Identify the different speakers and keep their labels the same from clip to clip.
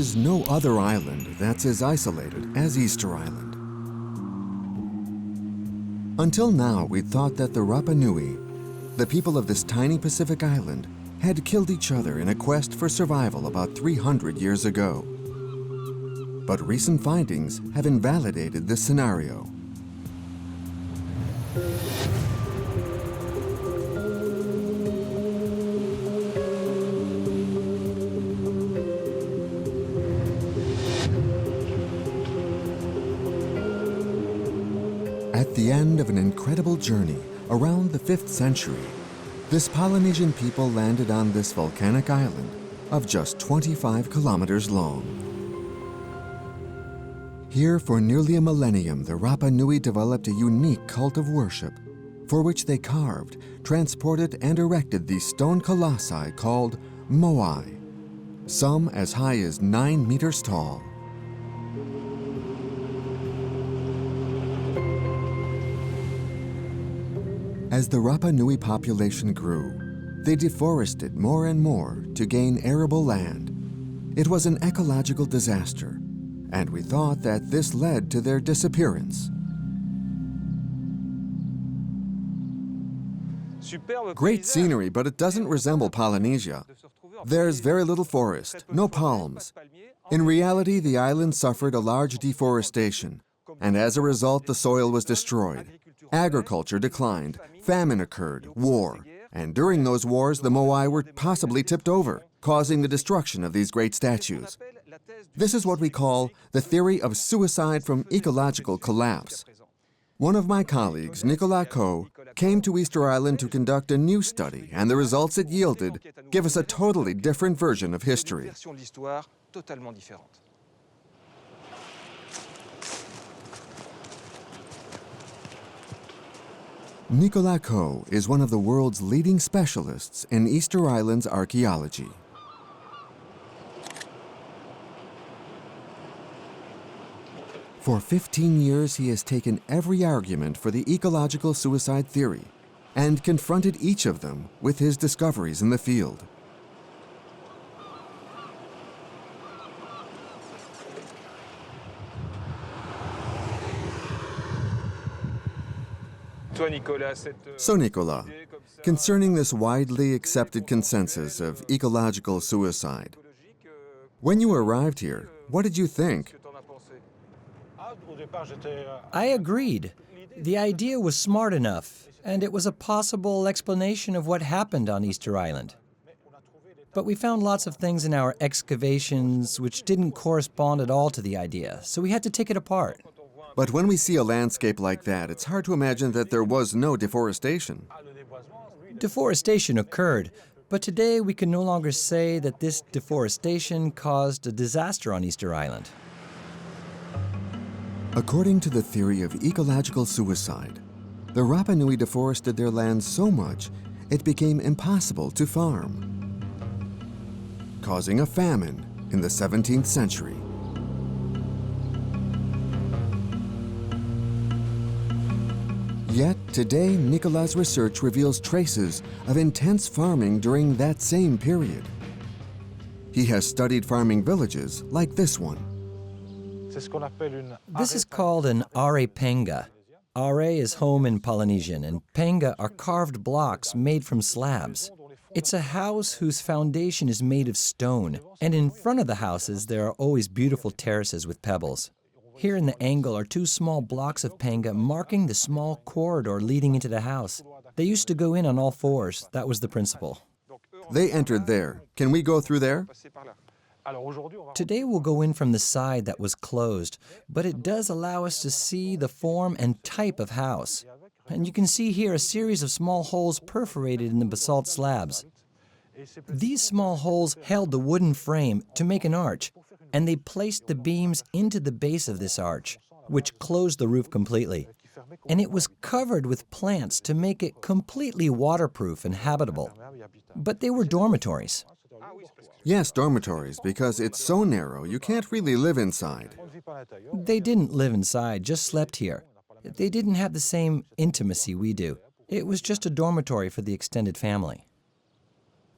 Speaker 1: is no other island that's as isolated as Easter Island. Until now, we'd thought that the Rapa Nui, the people of this tiny Pacific island, had killed each other in a quest for survival about 300 years ago. But recent findings have invalidated this scenario. At the end of an incredible journey around the 5th century, this Polynesian people landed on this volcanic island of just 25 kilometers long. Here, for nearly a millennium, the Rapa Nui developed a unique cult of worship, for which they carved, transported, and erected these stone colossi called Moai, some as high as 9 meters tall. As the Rapa Nui population grew, they deforested more and more to gain arable land. It was an ecological disaster, and we thought that this led to their disappearance. Great scenery, but it doesn't resemble Polynesia. There's very little forest, no palms. In reality, the island suffered a large deforestation, and as a result, the soil was destroyed. Agriculture declined, famine occurred, war, and during those wars, the Moai were possibly tipped over, causing the destruction of these great statues. This is what we call the theory of suicide from ecological collapse. One of my colleagues, Nicolas Cauwe, came to Easter Island to conduct a new study, and the results it yielded give us a totally different version of history. Nicolas Cauwe is one of the world's leading specialists in Easter Island's archaeology. For 15 years, he has taken every argument for the ecological suicide theory and confronted each of them with his discoveries in the field. So, Nicolas, concerning this widely accepted consensus of ecological suicide, when you arrived here, what did you think?
Speaker 2: I agreed. The idea was smart enough, and it was a possible explanation of what happened on Easter Island. But we found lots of things in our excavations which didn't correspond at all to the idea, so we had to take it apart.
Speaker 1: But when we see a landscape like that, it's hard to imagine that there was no deforestation.
Speaker 2: Deforestation occurred, but today we can no longer say that this deforestation caused a disaster on Easter Island.
Speaker 1: According to the theory of ecological suicide, the Rapa Nui deforested their land so much it became impossible to farm, causing a famine in the 17th century. Yet today, Nicolas' research reveals traces of intense farming during that same period. He has studied farming villages like this one.
Speaker 2: This is called an are penga. Are is home in Polynesian, and penga are carved blocks made from slabs. It's a house whose foundation is made of stone, and in front of the houses there are always beautiful terraces with pebbles. Here in the angle are 2 small blocks of penga marking the small corridor leading into the house. They used to go in on all fours. That was the principle.
Speaker 1: They entered there. Can we go through there?
Speaker 2: Today we'll go in from the side that was closed, but it does allow us to see the form and type of house. And you can see here a series of small holes perforated in the basalt slabs. These small holes held the wooden frame to make an arch, and they placed the beams into the base of this arch, which closed the roof completely. And it was covered with plants to make it completely waterproof and habitable. But they were dormitories.
Speaker 1: Yes, dormitories, because it's so narrow you can't really live inside.
Speaker 2: They didn't live inside, just slept here. They didn't have the same intimacy we do. It was just a dormitory for the extended family.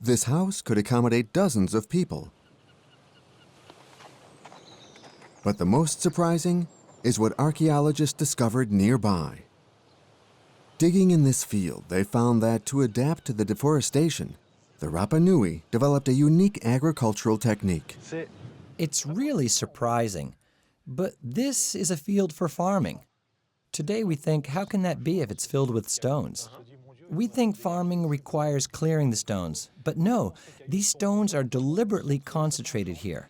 Speaker 1: This house could accommodate dozens of people. But the most surprising is what archaeologists discovered nearby. Digging in this field, they found that to adapt to the deforestation, the Rapa Nui developed a unique agricultural technique.
Speaker 2: It's really surprising, but this is a field for farming. Today we think, how can that be if it's filled with stones? We think farming requires clearing the stones, but no, these stones are deliberately concentrated here.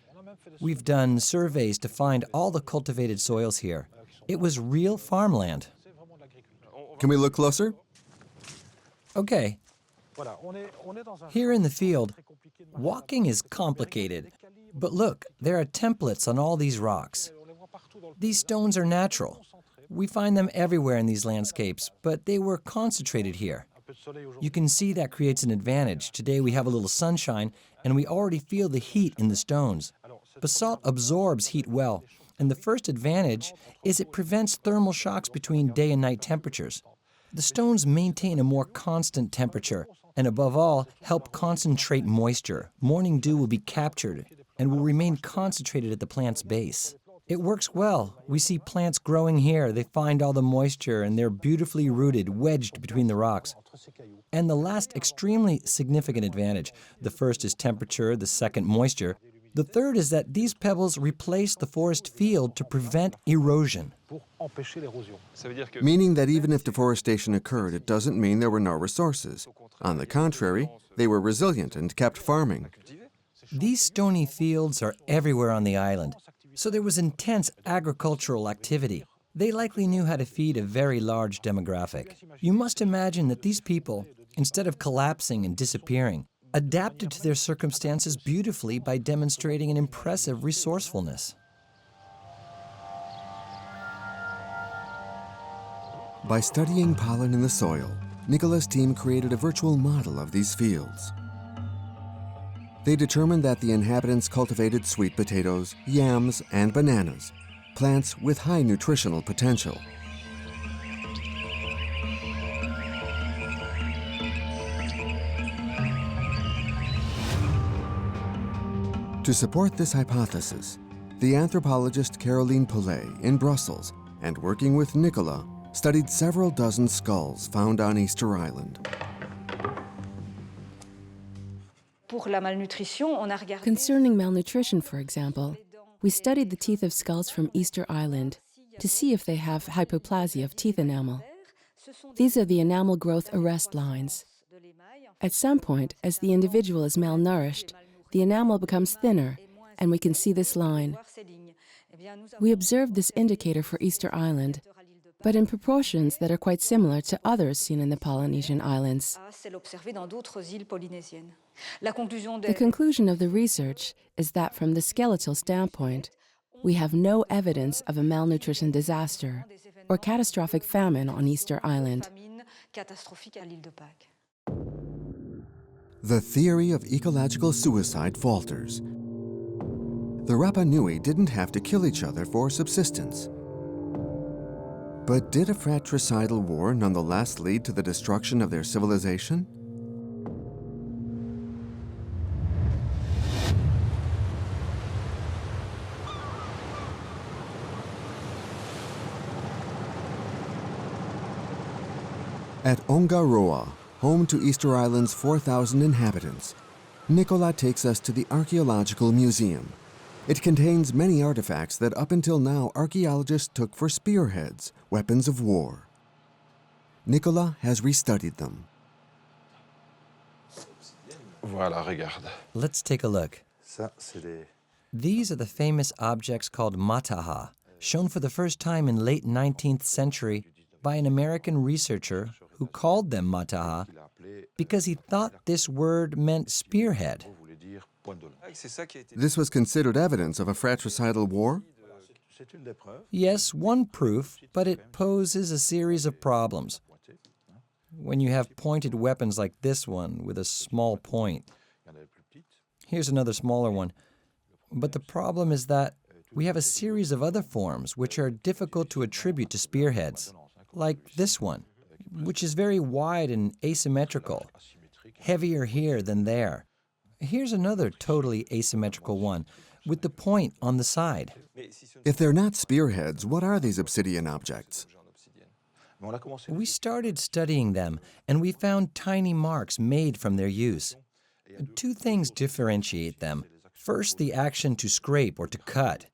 Speaker 2: We've done surveys to find all the cultivated soils here. It was real farmland.
Speaker 1: Can we look closer?
Speaker 2: Okay. Here in the field, walking is complicated, but look, there are templates on all these rocks. These stones are natural. We find them everywhere in these landscapes, but they were concentrated here. You can see that creates an advantage. Today we have a little sunshine, and we already feel the heat in the stones. Basalt absorbs heat well, and the first advantage is it prevents thermal shocks between day and night temperatures. The stones maintain a more constant temperature, and above all, help concentrate moisture. Morning dew will be captured and will remain concentrated at the plant's base. It works well. We see plants growing here. They find all the moisture, and they're beautifully rooted, wedged between the rocks. And the last extremely significant advantage, the first is temperature, the second moisture. The third is that these pebbles replace the forest field to prevent erosion.
Speaker 1: Meaning that even if deforestation occurred, it doesn't mean there were no resources. On the contrary, they were resilient and kept farming.
Speaker 2: These stony fields are everywhere on the island, so there was intense agricultural activity. They likely knew how to feed a very large demographic. You must imagine that these people, instead of collapsing and disappearing, adapted to their circumstances beautifully by demonstrating an impressive resourcefulness.
Speaker 1: By studying pollen in the soil, Nicolas' team created a virtual model of these fields. They determined that the inhabitants cultivated sweet potatoes, yams, and bananas, plants with high nutritional potential. To support this hypothesis, the anthropologist Caroline Paulet in Brussels and working with Nicolas studied several dozen skulls found on Easter Island.
Speaker 3: Concerning malnutrition, for example, we studied the teeth of skulls from Easter Island to see if they have hypoplasia of teeth enamel. These are the enamel growth arrest lines. At some point, as the individual is malnourished, the enamel becomes thinner, and we can see this line. We observed this indicator for Easter Island, but in proportions that are quite similar to others seen in the Polynesian islands. The conclusion of the research is that from the skeletal standpoint, we have no evidence of a malnutrition disaster or catastrophic famine on Easter Island.
Speaker 1: The theory of ecological suicide falters. The Rapa Nui didn't have to kill each other for subsistence. But did a fratricidal war nonetheless lead to the destruction of their civilization? At Ongaroa, home to Easter Island's 4,000 inhabitants, Nicolas takes us to the Archaeological Museum. It contains many artifacts that up until now archaeologists took for spearheads, weapons of war. Nicolas has restudied them.
Speaker 4: Voilà, regarde.
Speaker 2: Let's take a look. These are the famous objects called mataha, shown for the first time in late 19th century by an American researcher who called them mataha because he thought this word meant spearhead.
Speaker 1: This was considered evidence of a fratricidal war?
Speaker 2: Yes, one proof, but it poses a series of problems. When you have pointed weapons like this one with a small point. Here's another smaller one. But the problem is that we have a series of other forms which are difficult to attribute to spearheads, like this one, which is very wide and asymmetrical, heavier here than there. Here's another totally asymmetrical one, with the point on the side.
Speaker 1: If they're not spearheads, what are these obsidian objects?
Speaker 2: We started studying them, and we found tiny marks made from their use. Two things differentiate them. First, the action to scrape or to cut,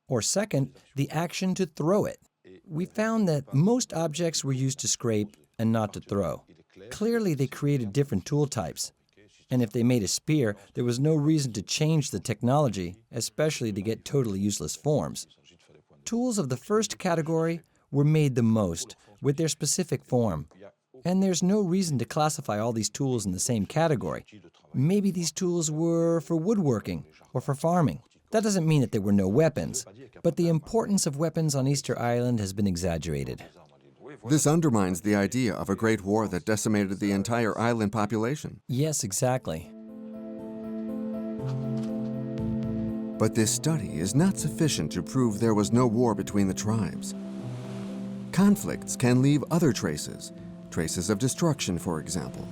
Speaker 2: or second, the action to throw it. We found that most objects were used to scrape and not to throw. Clearly, they created different tool types. And if they made a spear, there was no reason to change the technology, especially to get totally useless forms. Tools of the first category were made the most, with their specific form. And there's no reason to classify all these tools in the same category. Maybe these tools were for woodworking or for farming. That doesn't mean that there were no weapons, but the importance of weapons on Easter Island has been exaggerated.
Speaker 1: This undermines the idea of a great war that decimated the entire island population.
Speaker 2: Yes, exactly.
Speaker 1: But this study is not sufficient to prove there was no war between the tribes. Conflicts can leave other traces, traces of destruction, for example.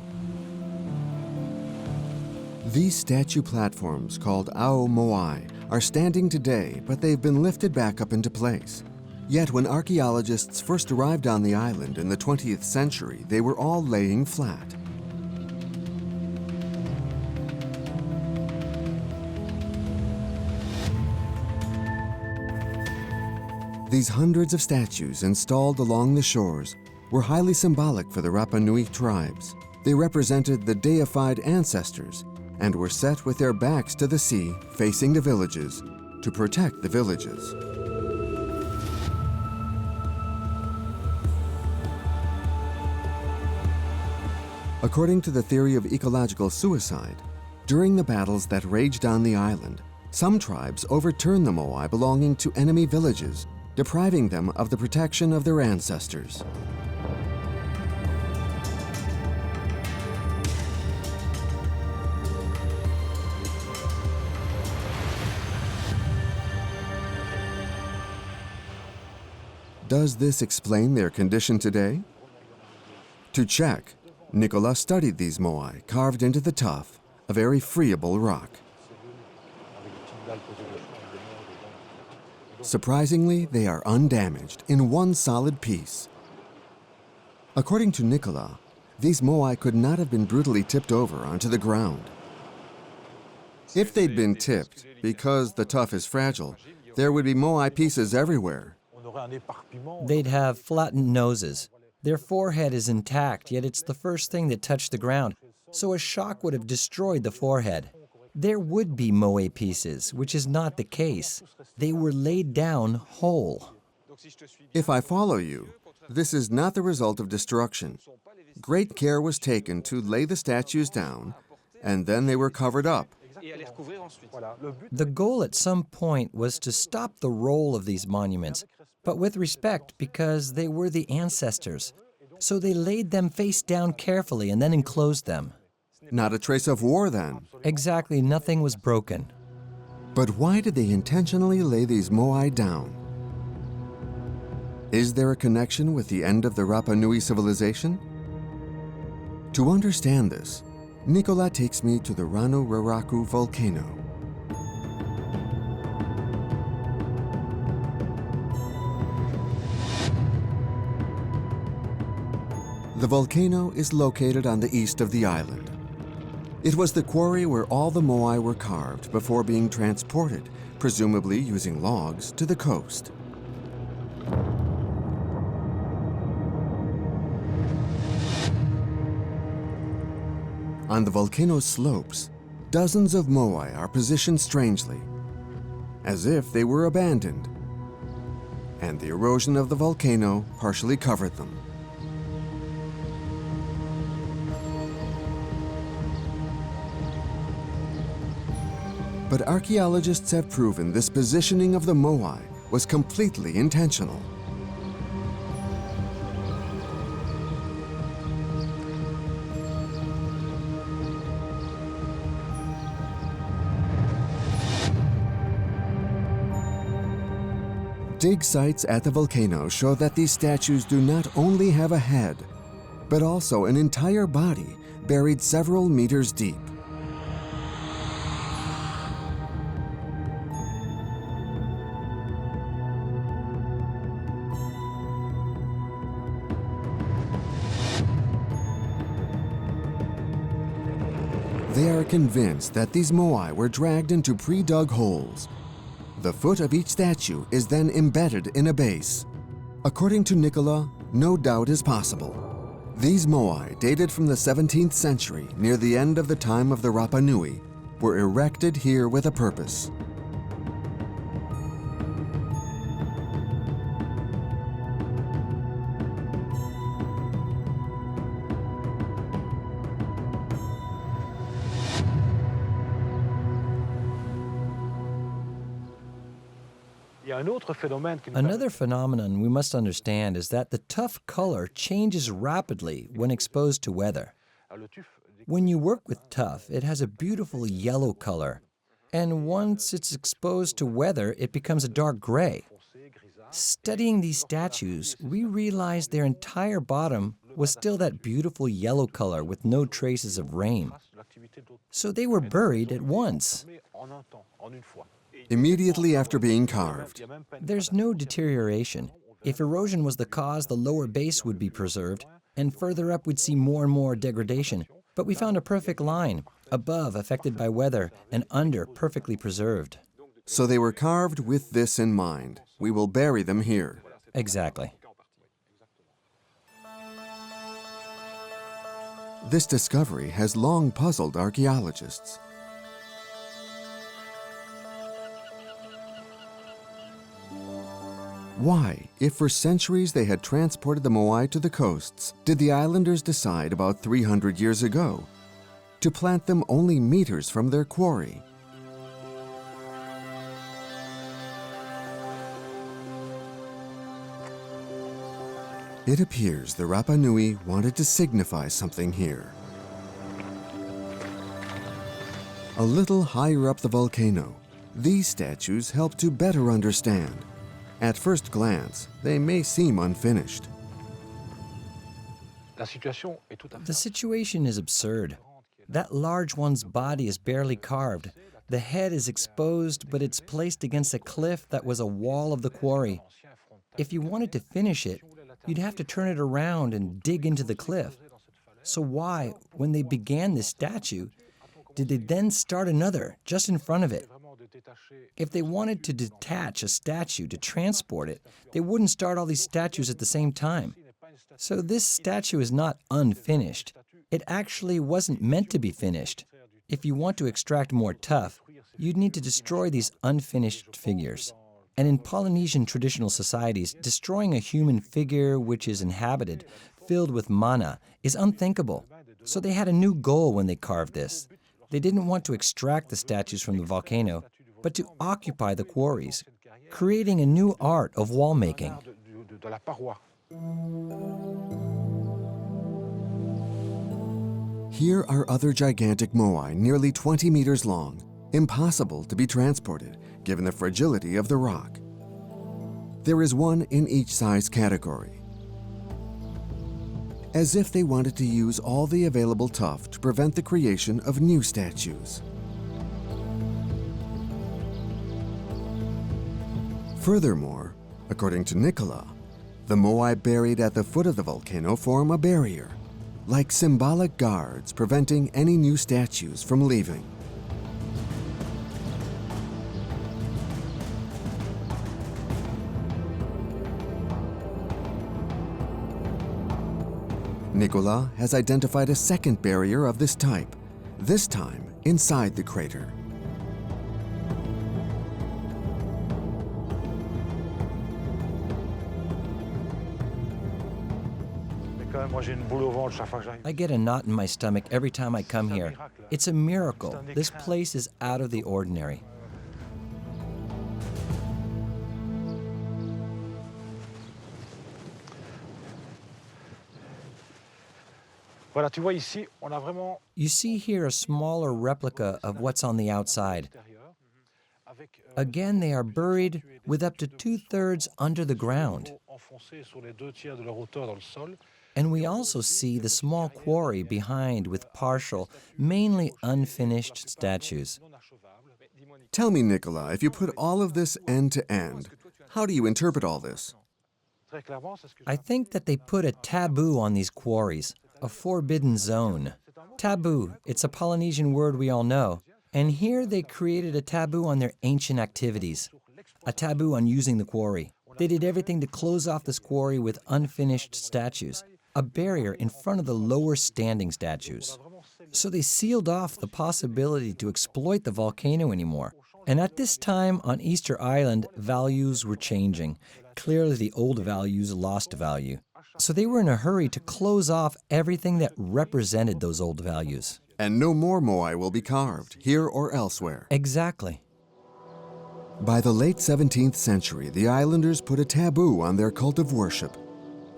Speaker 1: These statue platforms, called Ao Moai, are standing today, but they've been lifted back up into place. Yet when archaeologists first arrived on the island in the 20th century, they were all laying flat. These hundreds of statues installed along the shores were highly symbolic for the Rapa Nui tribes. They represented the deified ancestors and were set with their backs to the sea, facing the villages, to protect the villages. According to the theory of ecological suicide, during the battles that raged on the island, some tribes overturned the Moai belonging to enemy villages, depriving them of the protection of their ancestors. Does this explain their condition today? To check, Nicolas studied these Moai carved into the tuff, a very friable rock. Surprisingly, they are undamaged in one solid piece. According to Nicolas, these Moai could not have been brutally tipped over onto the ground. If they'd been tipped, because the tuff is fragile, there would be Moai pieces everywhere.
Speaker 2: They'd have flattened noses. Their forehead is intact, yet it's the first thing that touched the ground, so a shock would have destroyed the forehead. There would be Moai pieces, which is not the case. They were laid down whole.
Speaker 1: If I follow you, this is not the result of destruction. Great care was taken to lay the statues down, and then they were covered up.
Speaker 2: The goal at some point was to stop the roll of these monuments, but with respect because they were the ancestors. So they laid them face down carefully and then enclosed them.
Speaker 1: Not a trace of war then.
Speaker 2: Exactly, nothing was broken.
Speaker 1: But why did they intentionally lay these Moai down? Is there a connection with the end of the Rapa Nui civilization? To understand this, Nicolas takes me to the Rano Raraku volcano. The volcano is located on the east of the island. It was the quarry where all the Moai were carved before being transported, presumably using logs, to the coast. On the volcano's slopes, dozens of Moai are positioned strangely, as if they were abandoned, and the erosion of the volcano partially covered them. But archaeologists have proven this positioning of the Moai was completely intentional. Dig sites at the volcano show that these statues do not only have a head, but also an entire body buried several meters deep. They are convinced that these Moai were dragged into pre-dug holes. The foot of each statue is then embedded in a base. According to Nicolas, no doubt is possible. These Moai, dated from the 17th century, near the end of the time of the Rapa Nui, were erected here with a purpose.
Speaker 2: Another phenomenon we must understand is that the tuff color changes rapidly when exposed to weather. When you work with tuff, it has a beautiful yellow color, and once it's exposed to weather, it becomes a dark gray. Studying these statues, we realized their entire bottom was still that beautiful yellow color with no traces of rain. So they were buried at once.
Speaker 1: Immediately after being carved.
Speaker 2: There's no deterioration. If erosion was the cause, the lower base would be preserved, and further up we'd see more and more degradation. But we found a perfect line, above affected by weather, and under perfectly preserved.
Speaker 1: So they were carved with this in mind. We will bury them here.
Speaker 2: Exactly.
Speaker 1: This discovery has long puzzled archaeologists. Why, if for centuries they had transported the Moai to the coasts, did the islanders decide about 300 years ago to plant them only meters from their quarry? It appears the Rapa Nui wanted to signify something here. A little higher up the volcano, these statues help to better understand. At first glance, they may seem unfinished.
Speaker 2: The situation is absurd. That large one's body is barely carved. The head is exposed, but it's placed against a cliff that was a wall of the quarry. If you wanted to finish it, you'd have to turn it around and dig into the cliff. So why, when they began this statue, did they then start another just in front of it? If they wanted to detach a statue to transport it, they wouldn't start all these statues at the same time. So this statue is not unfinished. It actually wasn't meant to be finished. If you want to extract more tuff, you'd need to destroy these unfinished figures. And in Polynesian traditional societies, destroying a human figure which is inhabited, filled with mana, is unthinkable. So they had a new goal when they carved this. They didn't want to extract the statues from the volcano, but to occupy the quarries, creating a new art of wall making.
Speaker 1: Here are other gigantic Moai, nearly 20 meters long, impossible to be transported, given the fragility of the rock. There is one in each size category. As if they wanted to use all the available tuff to prevent the creation of new statues. Furthermore, according to Nicolas, the Moai buried at the foot of the volcano form a barrier, like symbolic guards preventing any new statues from leaving. Nicolas has identified a second barrier of this type, this time inside the crater.
Speaker 2: I get a knot in my stomach every time I come here. It's a miracle. This place is out of the ordinary. You see here a smaller replica of what's on the outside. Again, they are buried with up to 2/3 under the ground. And we also see the small quarry behind with partial, mainly unfinished statues.
Speaker 1: Tell me, Nicolas, if you put all of this end to end, how do you interpret all this?
Speaker 2: I think that they put a taboo on these quarries, a forbidden zone. Taboo. It's a Polynesian word we all know. And here they created a taboo on their ancient activities, a taboo on using the quarry. They did everything to close off this quarry with unfinished statues, a barrier in front of the lower standing statues. So they sealed off the possibility to exploit the volcano anymore. And at this time on Easter Island, values were changing. Clearly the old values lost value. So they were in a hurry to close off everything that represented those old values.
Speaker 1: And no more Moai will be carved, here or elsewhere.
Speaker 2: Exactly.
Speaker 1: By the late 17th century, the islanders put a taboo on their cult of worship.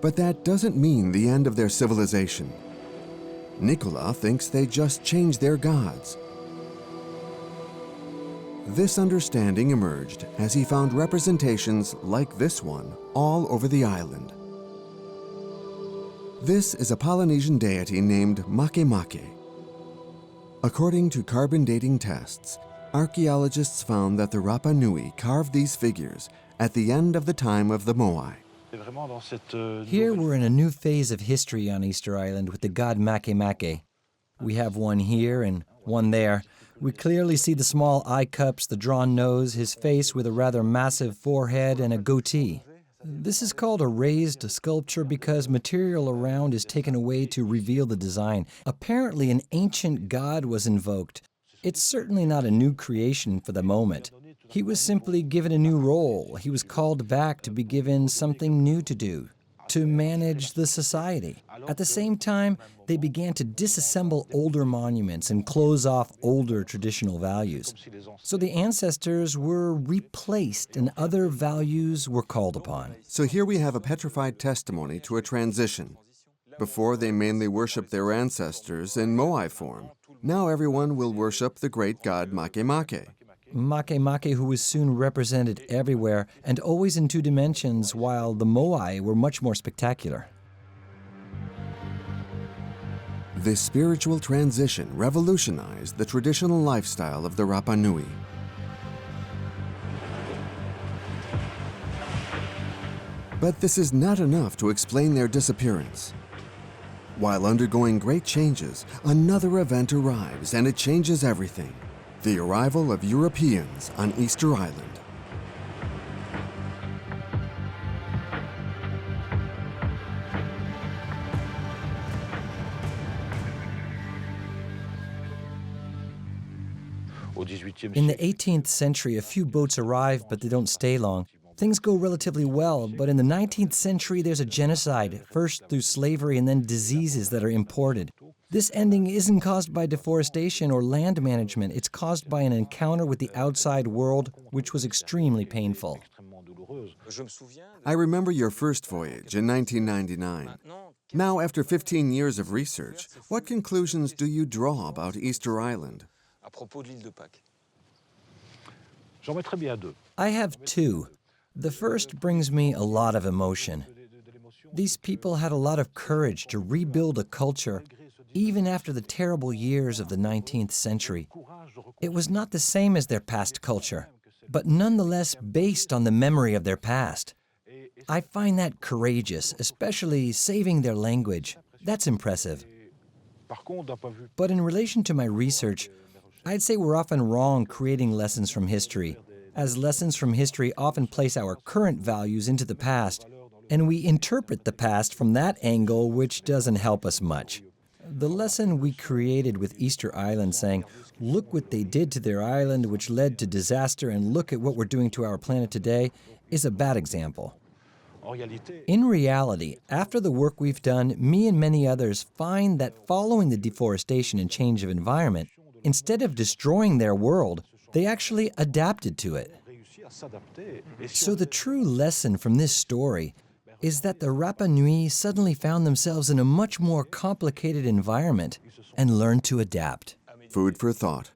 Speaker 1: But that doesn't mean the end of their civilization. Nicolas thinks they just changed their gods. This understanding emerged as he found representations like this one all over the island. This is a Polynesian deity named Makemake. According to carbon dating tests, archaeologists found that the Rapa Nui carved these figures at the end of the time of the Moai.
Speaker 2: Here we're in a new phase of history on Easter Island with the god Makemake. We have one here and one there. We clearly see the small eye cups, the drawn nose, his face with a rather massive forehead and a goatee. This is called a raised sculpture because material around is taken away to reveal the design. Apparently an ancient god was invoked. It's certainly not a new creation for the moment. He was simply given a new role. He was called back to be given something new to do, to manage the society. At the same time, they began to disassemble older monuments and close off older traditional values. So the ancestors were replaced and other values were called upon.
Speaker 1: So here we have a petrified testimony to a transition. Before, they mainly worshipped their ancestors in Moai form. Now everyone will worship the great god Makemake.
Speaker 2: Makemake, who was soon represented everywhere and always in two dimensions, while the Moai were much more spectacular.
Speaker 1: This spiritual transition revolutionized the traditional lifestyle of the Rapa Nui. But this is not enough to explain their disappearance. While undergoing great changes, another event arrives and it changes everything. The arrival of Europeans on Easter Island.
Speaker 2: In the 18th century, a few boats arrive, but they don't stay long. Things go relatively well, but in the 19th century, there's a genocide, first through slavery and then diseases that are imported. This ending isn't caused by deforestation or land management. It's caused by an encounter with the outside world, which was extremely painful.
Speaker 1: I remember your first voyage in 1999. Now, after 15 years of research, what conclusions do you draw about Easter Island?
Speaker 2: I have two. The first brings me a lot of emotion. These people had a lot of courage to rebuild a culture, even after the terrible years of the 19th century. It was not the same as their past culture, but nonetheless based on the memory of their past. I find that courageous, especially saving their language. That's impressive. But in relation to my research, I'd say we're often wrong creating lessons from history, as lessons from history often place our current values into the past, and we interpret the past from that angle, which doesn't help us much. The lesson we created with Easter Island saying, look what they did to their island, which led to disaster, and look at what we're doing to our planet today, is a bad example. In reality, after the work we've done, me and many others find that following the deforestation and change of environment, instead of destroying their world, they actually adapted to it. So the true lesson from this story is that the Rapa Nui suddenly found themselves in a much more complicated environment and learned to adapt.
Speaker 1: Food for thought.